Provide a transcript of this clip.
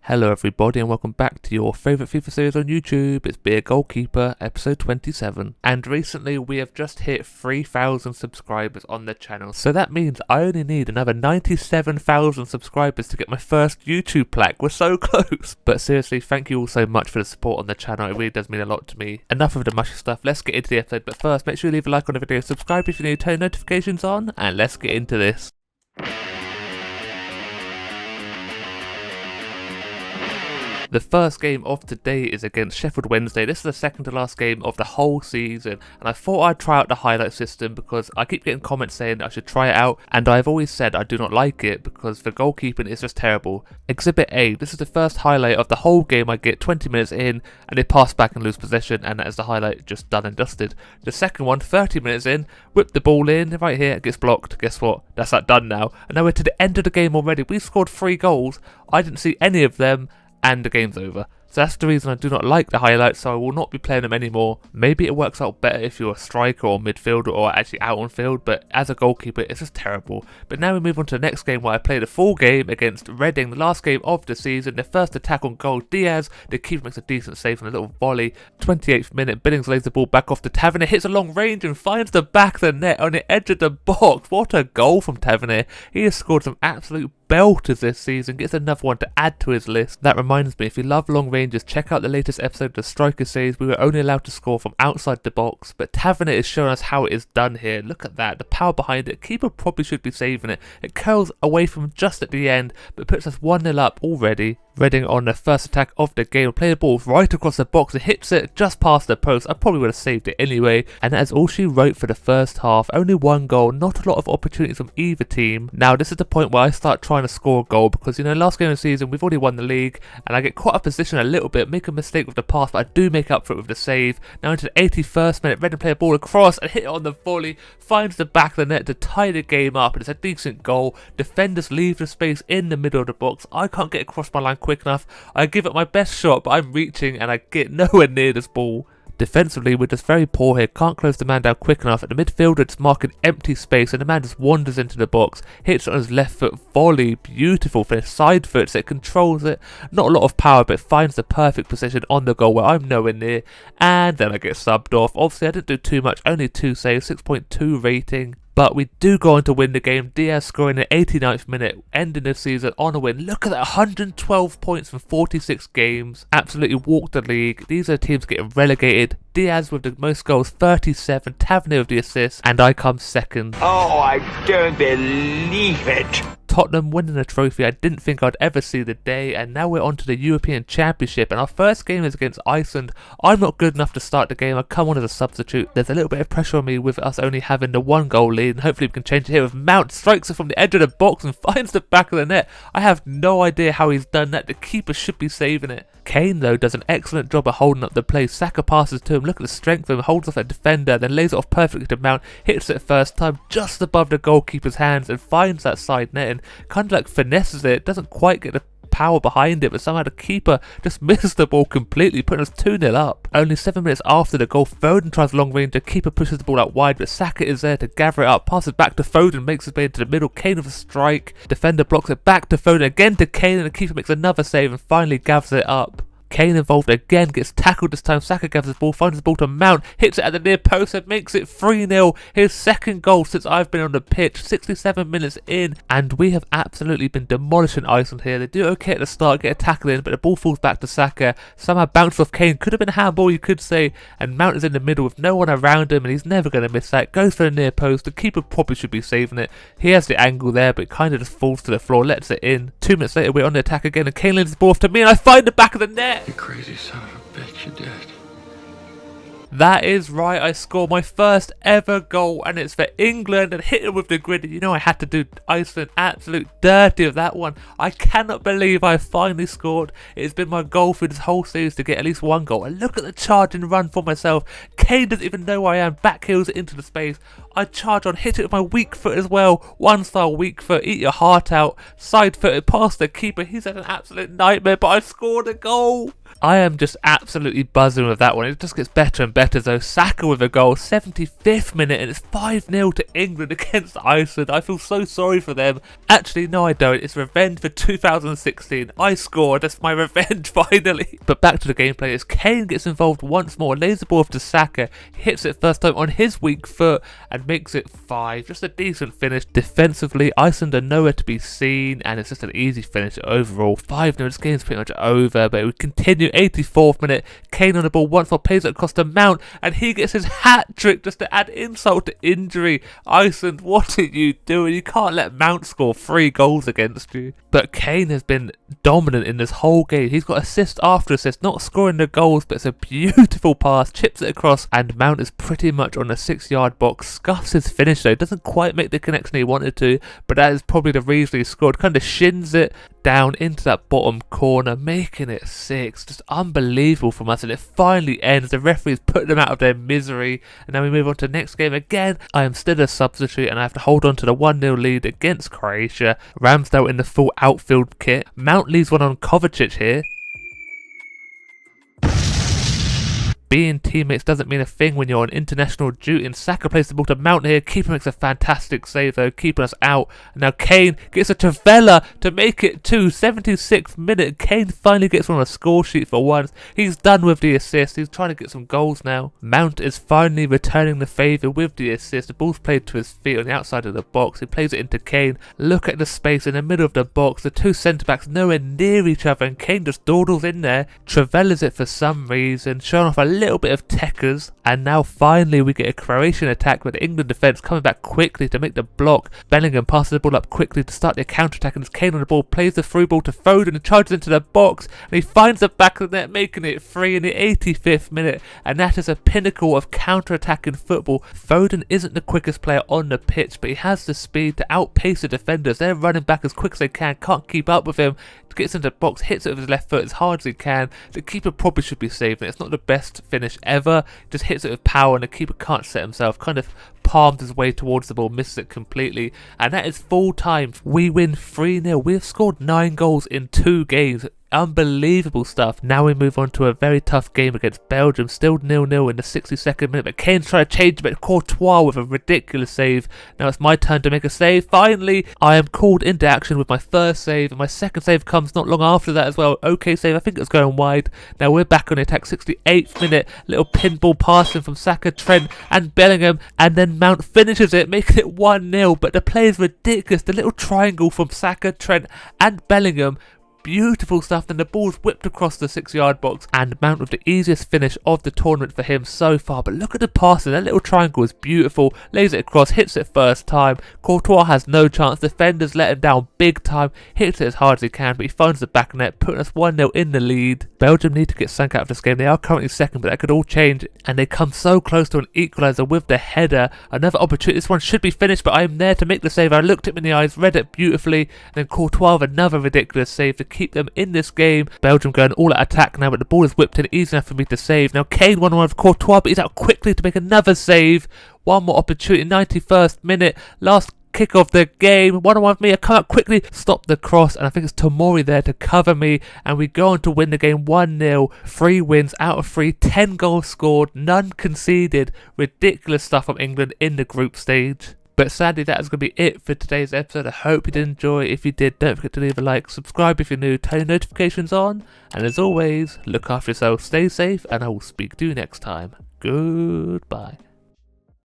Hello everybody and welcome back to your favourite FIFA series on YouTube. It's Be a Goalkeeper, episode 27. And recently we have just hit 3,000 subscribers on the channel. So that means I only need another 97,000 subscribers to get my first YouTube plaque. We're so close. But seriously, thank you all so much for the support on the channel. It really does mean a lot to me. Enough of the mushy stuff, let's get into the episode. But first, make sure you leave a like on the video, subscribe if you're new, turn notifications on, and let's get into this. The first game of today is against Sheffield Wednesday. This is the second to last game of the whole season, and I thought I'd try out the highlight system because I keep getting comments saying I should try it out, and I've always said I do not like it because the goalkeeping is just terrible. Exhibit A, this is the first highlight of the whole game. I get 20 minutes in and they pass back and lose possession, and that is the highlight just done and dusted. The second one, 30 minutes in, whip the ball in, right here, it gets blocked. Guess what? That's that done now. And now we're to the end of the game already. We scored 3 goals. I didn't see any of them, and the game's over. So that's the reason I do not like the highlights, so I will not be playing them anymore. Maybe it works out better if you're a striker or midfielder or actually out on field, but as a goalkeeper it's just terrible. But now we move on to the next game where I played a full game against Reading, the last game of the season. The first attack on goal, Diaz, the keeper makes a decent save on a little volley. 28th minute, Billings lays the ball back off to Tavernier, hits a long range and finds the back of the net on the edge of the box. What a goal from Tavernier. He has scored some absolute belters this season, gets another one to add to his list. That reminds me, if you love long ranges, check out the latest episode of the Striker series. We were only allowed to score from outside the box, but Tavernier is showing us how it is done here. Look at that, the power behind it. Keeper probably should be saving it. It curls away from him just at the end, but puts us 1-0 up already. Reading on the first attack of the game, play the ball right across the box and hits it just past the post. I probably would have saved it anyway, and that is all she wrote for the first half. Only 1 goal, not a lot of opportunities from either team. Now this is the point where I start trying to score a goal because, you know, last game of the season we've already won the league and I get caught up position a little bit, make a mistake with the pass, but I do make up for it with the save. Now into the 81st minute, Reading play a ball across and hit it on the volley, finds the back of the net to tie the game up, and it's a decent goal. Defenders leave the space in the middle of the box. I can't get across my line quick enough. I give it my best shot, but I'm reaching and I get nowhere near this ball. Defensively, we're just very poor here, can't close the man down quick enough, and the midfielder just marking empty space, and the man just wanders into the box, hits it on his left foot volley, beautiful for his side foot, so it controls it, not a lot of power, but finds the perfect position on the goal where I'm nowhere near, and then I get subbed off. Obviously I didn't do too much, only 2 saves, 6.2 rating. But we do go on to win the game. Diaz scoring in the 89th minute, ending the season on a win. Look at that, 112 points from 46 games. Absolutely walked the league. These are teams getting relegated. Diaz with the most goals, 37. Tavernier with the assists, and I come second. Oh, I don't believe it. Tottenham winning a trophy I didn't think I'd ever see the day, and now we're on to the European Championship, and our first game is against Iceland. I'm not good enough to start the game. I come on as a substitute. There's a little bit of pressure on me with us only having the 1 goal lead, and hopefully we can change it here with Mount. Strikes it from the edge of the box and finds the back of the net. I have no idea how he's done that. The keeper should be saving it. Kane though does an excellent job of holding up the play. Saka passes to him, look at the strength of him, holds off a defender, then lays it off perfectly to Mount, hits it first time just above the goalkeeper's hands and finds that side net and kind of like finesses it, doesn't quite get the power behind it, but somehow the keeper just missed the ball completely, putting us 2-0 up. Only 7 minutes after the goal, Foden tries long range, the keeper pushes the ball out wide, but Saka is there to gather it up, passes back to Foden, makes his way into the middle, Kane with a strike, defender blocks it back to Foden, again to Kane, and the keeper makes another save and finally gathers it up. Kane involved again, gets tackled this time. Saka gathers the ball, finds the ball to Mount, hits it at the near post and makes it 3-0. His second goal since I've been on the pitch, 67 minutes in, and we have absolutely been demolishing Iceland here. They do okay at the start, get a tackle in, but the ball falls back to Saka, somehow bounces off Kane, could have been a handball you could say, and Mount is in the middle with no one around him and he's never going to miss that. Goes for the near post, the keeper probably should be saving it. He has the angle there, but it kind of just falls to the floor, lets it in. 2 minutes later we're on the attack again and Kane lays the ball off to me and I find the back of the net. You crazy son of a bitch, you did. That is right, I scored my first ever goal and it's for England and hit it with the grid. You know I had to do Iceland absolute dirty of that one. I cannot believe I finally scored. It has been my goal through this whole series to get at least 1 goal. And look at the charge and run for myself. Kane doesn't even know where I am, back heels it into the space. I charge on, hit it with my weak foot as well. One star weak foot, eat your heart out. Side footed past the keeper. He's had an absolute nightmare, but I scored a goal. I am just absolutely buzzing with that one. It just gets better and better though. Saka with a goal, 75th minute, and it's 5-0 to England against Iceland. I feel so sorry for them. Actually, no I don't. It's revenge for 2016. I scored. That's my revenge finally. But back to the gameplay as Kane gets involved once more. Lays the ball off to Saka. Hits it first time on his weak foot and makes it 5. Just a decent finish. Defensively, Iceland are nowhere to be seen, and it's just an easy finish overall. 5-0. This game's pretty much over, but we continue. 84th minute, Kane on the ball once more, plays it across to Mount, and he gets his hat trick just to add insult to injury. Iceland, what are you doing? You can't let Mount score 3 goals against you. But Kane has been dominant in this whole game. He's got assist after assist, not scoring the goals, but it's a beautiful pass, chips it across, and Mount is pretty much on the 6-yard box. Scuffs his finish though, doesn't quite make the connection he wanted to, but that is probably the reason he scored. Kind of shins it down into that bottom corner, making it 6. Just unbelievable from us, and it finally ends. The referee's putting them out of their misery, and now we move on to the next game. Again, I am still a substitute, and I have to hold on to the 1-0 lead against Croatia. Ramsdale in the full outfield kit. Mount leaves one on Kovacic here. Being teammates doesn't mean a thing when you're on international duty, and Saka plays the ball to Mount here. Keeper makes a fantastic save though, keeping us out. And now Kane gets a Trivela to make it 2. 76th minute, Kane finally gets on a score sheet for once. He's done with the assist, he's trying to get some goals now. Mount is finally returning the favour with the assist. The ball's played to his feet on the outside of the box. He plays it into Kane. Look at the space in the middle of the box. The 2 centre-backs nowhere near each other, and Kane just dawdles in there. Trivelas it for some reason, showing off a little bit of techers, and now finally we get a Croatian attack with the England defence coming back quickly to make the block. Bellingham passes the ball up quickly to start the counter-attack, and as Kane on the ball plays the through ball to Foden and charges into the box, and he finds the back of the net, making it 3 in the 85th minute, and that is a pinnacle of counter-attacking football. Foden isn't the quickest player on the pitch, but he has the speed to outpace the defenders. They're running back as quick as they can, can't keep up with him. Gets into the box, hits it with his left foot as hard as he can. The keeper probably should be saving it. It's not the best finish ever. Just hits it with power, and the keeper can't set himself. Kind of palms his way towards the ball, misses it completely, and that is full time. We win 3-0. We've scored 9 goals in 2 games. Unbelievable stuff. Now we move on to a very tough game against Belgium. Still 0-0 in the 62nd minute, but Kane's trying to change a bit. Courtois with a ridiculous save. Now it's my turn to make a save. Finally, I am called into action with my first save, and my second save comes not long after that as well. Okay save, I think it was going wide. Now we're back on the attack. 68th minute, little pinball passing from Saka, Trent and Bellingham, and then Mount finishes it, making it 1-0, but the play is ridiculous. The little triangle from Saka, Trent and Bellingham, beautiful stuff. Then the ball's whipped across the 6-yard box, and Mount with the easiest finish of the tournament for him so far. But look at the passing, that little triangle is beautiful. Lays it across, hits it first time. Courtois has no chance, defenders let him down big time. Hits it as hard as he can, but he finds the back net, putting us 1-0 in the lead. Belgium need to get sunk out of this game. They are currently second, but that could all change, and they come so close to an equaliser with the header. Another opportunity, this one should be finished, but I am there to make the save. I looked him in the eyes, read it beautifully, and then Courtois with another ridiculous save to keep them in this game. Belgium going all out attack now, but the ball is whipped in, easy enough for me to save. Now Kane 1-1 with Courtois, but he's out quickly to make another save. One more opportunity, 91st minute, last kick of the game. 1-1 with me, I come out quickly, stop the cross, and I think it's Tomori there to cover me, and we go on to win the game 1-0. 3 wins out of 3, 10 goals scored, none conceded. Ridiculous stuff from England in the group stage. But sadly, that is going to be it for today's episode. I hope you did enjoy. If you did, don't forget to leave a like, subscribe if you're new, turn your notifications on, and as always, look after yourself, stay safe, and I will speak to you next time. Goodbye.